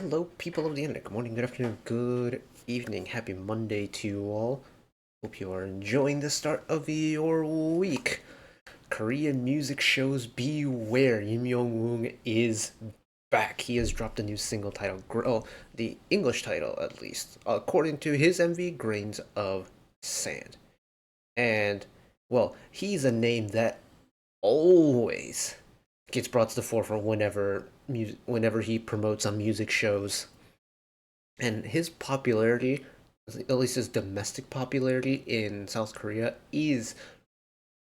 Hello, people of the internet. Good morning, good afternoon, good evening. Happy Monday to you all. Hope you are enjoying the start of your week. Korean music shows beware. Lim Young Woong is back. He has dropped a new single titled, the English title at least, according to his MV, Grains of Sand. And, well, he's a name that always gets brought to the forefront whenever he promotes on music shows. And his popularity, at least his domestic popularity in South Korea, is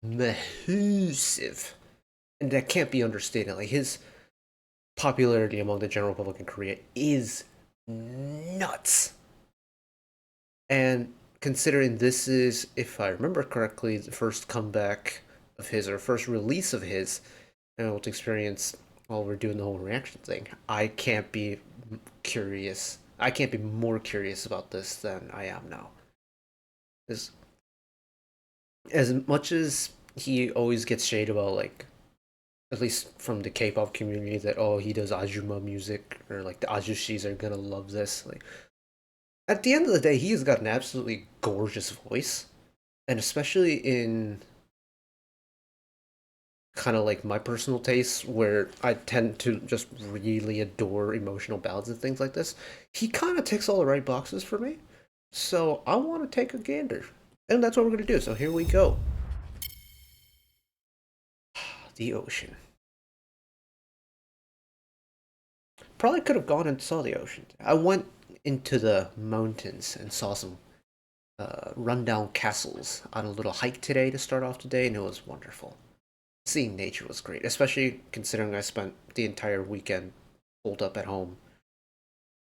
massive. And that can't be understated. Like, his popularity among the general public in Korea is nuts. And considering this is, if I remember correctly, the first comeback of his, or first release of his, and able to experience while we're doing the whole reaction thing, I can't be curious. I can't be more curious about this than I am now. As much as he always gets shade about, like, at least from the K-pop community, that he does Ajuma music, or like the Ajushis are gonna love this. Like, at the end of the day, he has got an absolutely gorgeous voice, and especially in kind of like my personal tastes, where I tend to just really adore emotional ballads and things like this, he kind of ticks all the right boxes for me. So I want to take a gander, and that's what we're gonna do. So here we go. The ocean. Probably could have gone and saw the ocean. I went into the mountains and saw some rundown castles on a little hike today to start off today, and it was wonderful. Seeing nature was great, especially considering I spent the entire weekend holed up at home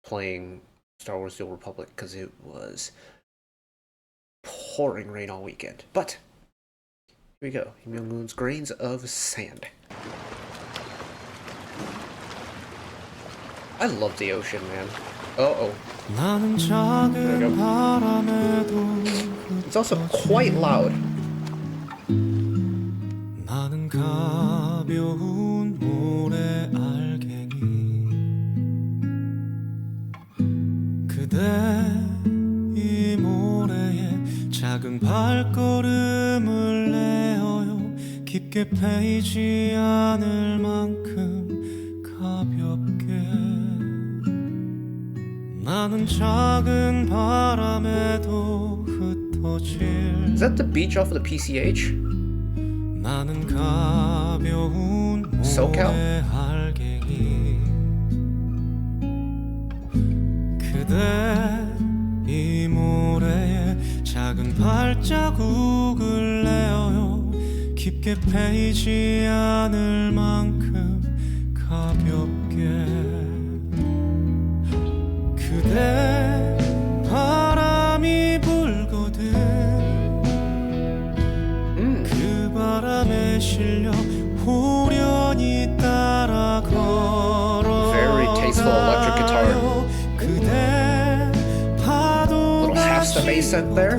playing Star Wars The Old Republic because it was pouring rain all weekend. But here we go. Lim Young Woong's Grains of Sand. I love the ocean, man. Uh-oh. There we go. It's also quite loud. 나는 가벼운 모래 알갱이 그대 이 모래에 작은 발걸음을 내어요 깊게 패이지 않을 만큼 가볍게 나는 작은 바람에도 흩어질 Is that the beach off of the PCH? 나는 가벼운 모래 알갱이 그대 이 모래에 작은 발자국을 내어요 깊게 패이지 않을 만큼 가볍게 그대 바람이 불거든 바람에 실려 후련히 따라 걸어 Very tasteful electric guitar. 그대 파도가 Little half step accent there.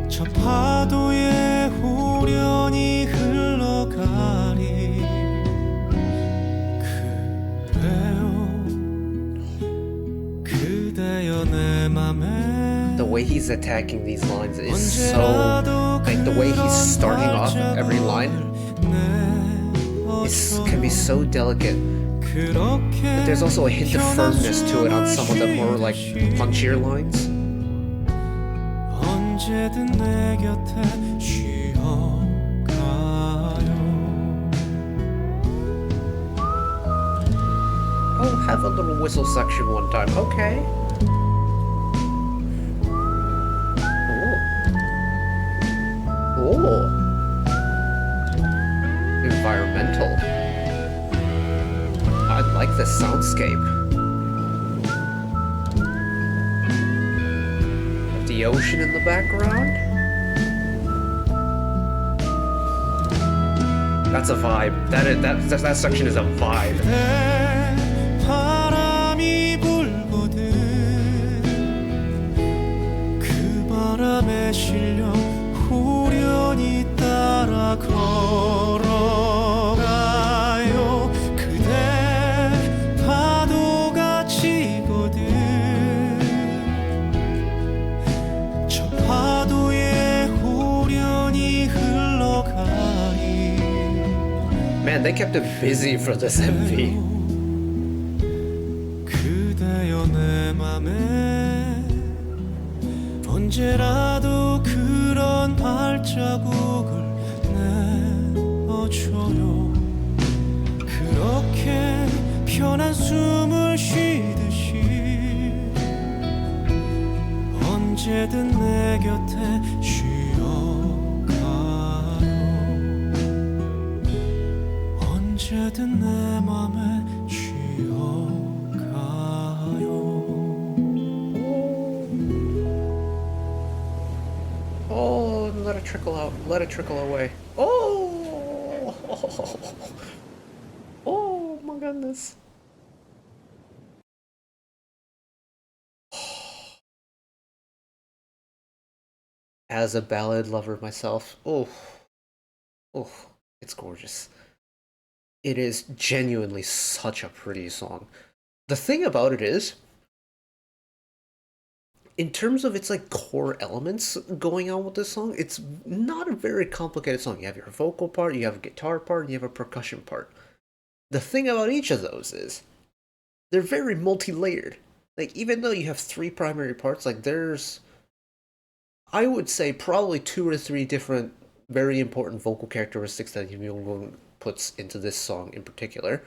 저 파도에 후련히 흘러가리 그래요 그대여 내 맘에 The way he's attacking these lines is so, like, the way he's starting off every line can be so delicate, but there's also a hint of firmness to it on some of the more, like, punchier lines. 언제든 내 곁에 쉬어가요 Oh, have a little whistle section one time. Okay. Oh. Environmental. I like the soundscape. The ocean in the background. That's a vibe. That section is a vibe. 바람이 불거든 그 바람에 실려 후련히 따라 걸어가요 그대 they kept him busy for this MV. 그대여 내 맘에 언제라도 그런 발자국을 내어줘요. 그렇게 편한 숨을 쉬듯이 언제든 내 곁에 쉬어가요. 언제든 내 맘에 쉬어가요. Oh, let it trickle out. Let it trickle away. Oh! Oh my goodness. As a ballad lover myself, oh, it's gorgeous. It is genuinely such a pretty song. The thing about it is, in terms of its like core elements going on with this song, it's not a very complicated song. You have your vocal part, you have a guitar part, and you have a percussion part. The thing about each of those is they're very multi-layered. Like, even though you have three primary parts, like there's, I would say, probably 2 or 3 different very important vocal characteristics that Lim Young Woong puts into this song in particular.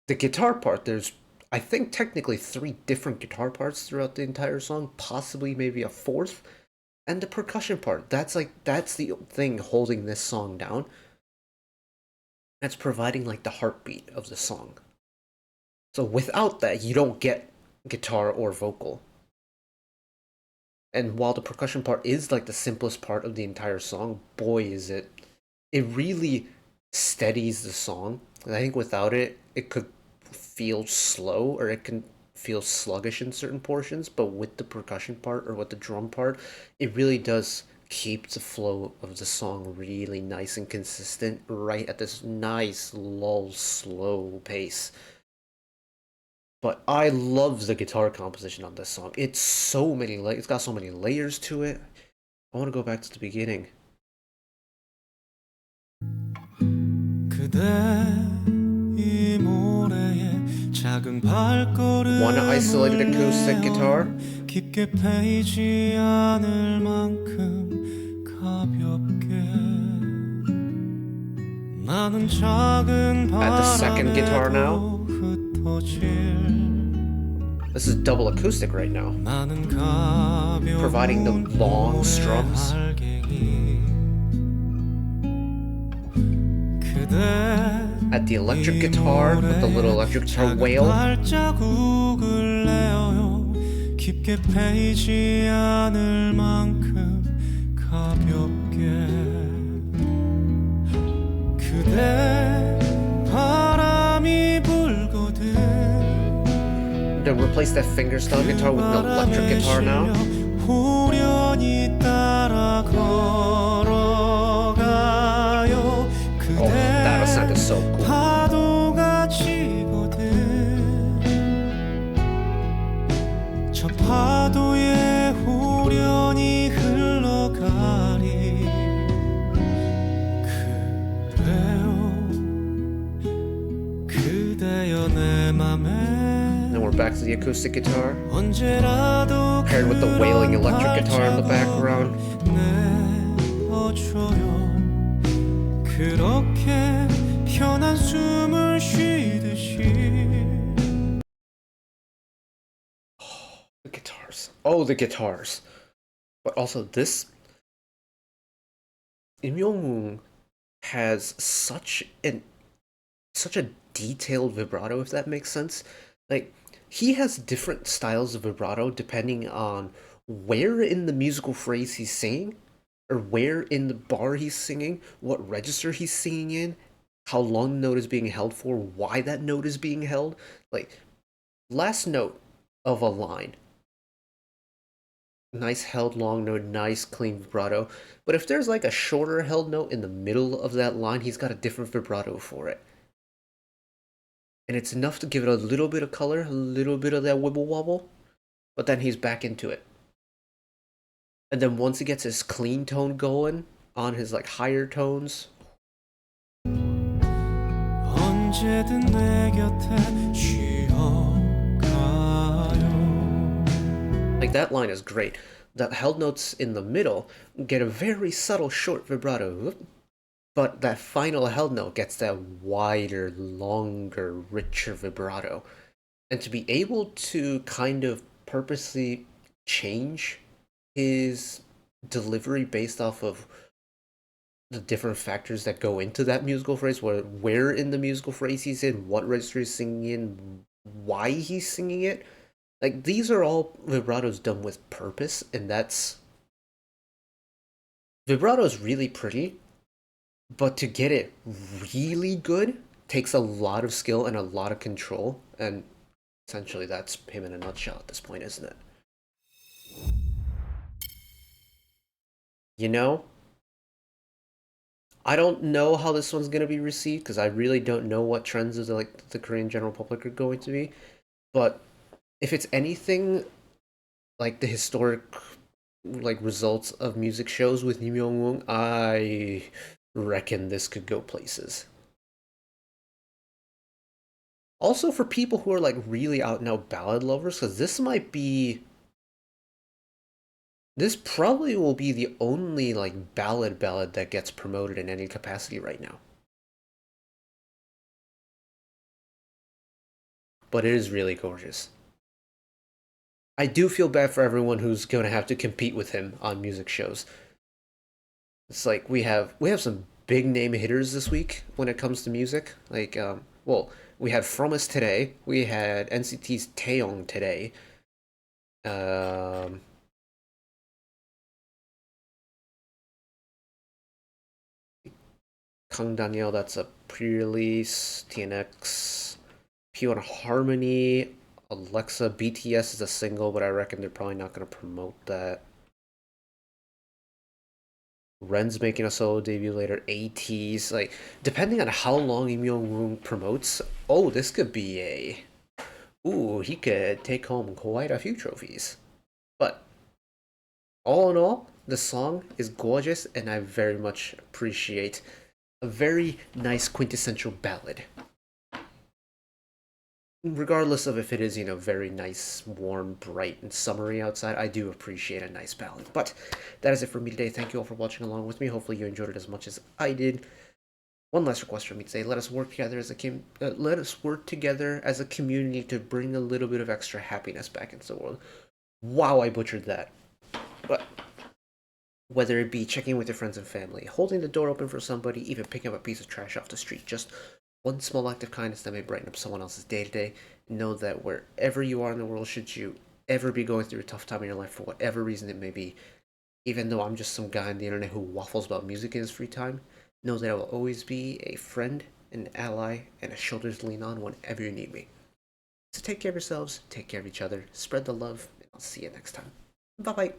The guitar part, there's, I think, technically 3 different guitar parts throughout the entire song, possibly maybe a 4th. And the percussion part, that's the thing holding this song down. That's providing like the heartbeat of the song. So without that, you don't get guitar or vocal. And while the percussion part is like the simplest part of the entire song, boy is it really steadies the song. And I think without it, it could feel slow, or it can feel sluggish in certain portions, but with the percussion part or with the drum part, it really does keep the flow of the song really nice and consistent, right at this nice, lull, slow pace. But I love the guitar composition on this song. It's got so many layers to it. I want to go back to the beginning. One isolated acoustic guitar. 깊게 패이지 않을 만큼 가볍게 나는 작은 At the second guitar now. This is double acoustic right now, providing the long strums. At the electric guitar, with the little electric guitar wail. 깊게 패이지 않을 만큼 가볍게 그대 바람이 불거든. Then replace that fingerstyle guitar with an electric guitar now. 후련히 따라 걸어가요. Oh, that sounded so cool. 파도가 치거든. 저 파도에 후련히 흘러가리. 그대여 내 맘에. Then we're back to the acoustic guitar, paired with the wailing electric guitar in the background. The guitars. Oh, the guitars. But also this, Lim Young Woong has such a detailed vibrato, if that makes sense. Like, he has different styles of vibrato depending on where in the musical phrase he's singing, or where in the bar he's singing, what register he's singing in, how long the note is being held for, why that note is being held. Like, last note of a line, nice held long note, nice clean vibrato. But if there's like a shorter held note in the middle of that line, he's got a different vibrato for it. And it's enough to give it a little bit of color, a little bit of that wibble wobble, but then he's back into it. And then once he gets his clean tone going on his like higher tones, 언제든 내 곁에 쉬어가요. Like, that line is great. The held notes in the middle get a very subtle short vibrato, but that final held note gets that wider, longer, richer vibrato. And to be able to kind of purposely change his delivery based off of the different factors that go into that musical phrase, where in the musical phrase he's in, what register he's singing in, why he's singing it. Like, these are all vibratos done with purpose, and vibrato is really pretty, but to get it really good takes a lot of skill and a lot of control, and essentially that's him in a nutshell at this point, isn't it? You know, I don't know how this one's gonna be received because I really don't know what trends of the Korean general public are going to be. But if it's anything like the historic results of music shows with Lim Young Woong, I reckon this could go places. Also for people who are like really out and out ballad lovers, because this probably will be the only like ballad that gets promoted in any capacity right now. But it is really gorgeous. I do feel bad for everyone who's going to have to compete with him on music shows. It's like we have some big name hitters this week when it comes to music. Like well, we had Fromis today. We had NCT's Taeyong today. Kang Daniel, that's a pre-release. TNX, P1 Harmony, Alexa, BTS is a single, but I reckon they're probably not going to promote that. Ren's making a solo debut later. ATEEZ, like, depending on how long Lim Young Woong promotes, oh, this could be a... Ooh, he could take home quite a few trophies. But, all in all, the song is gorgeous, and I very much appreciate a very nice quintessential ballad. Regardless of if it is, very nice, warm, bright, and summery outside, I do appreciate a nice ballad. But that is it for me today. Thank you all for watching along with me. Hopefully you enjoyed it as much as I did. One last request from me today: let us work together as a community to bring a little bit of extra happiness back into the world. Wow, I butchered that. But whether it be checking with your friends and family, holding the door open for somebody, even picking up a piece of trash off the street, just one small act of kindness that may brighten up someone else's day-to-day. Know that wherever you are in the world, should you ever be going through a tough time in your life for whatever reason it may be, even though I'm just some guy on the internet who waffles about music in his free time, know that I will always be a friend, an ally, and a shoulder to lean on whenever you need me. So take care of yourselves, take care of each other, spread the love, and I'll see you next time. Bye-bye.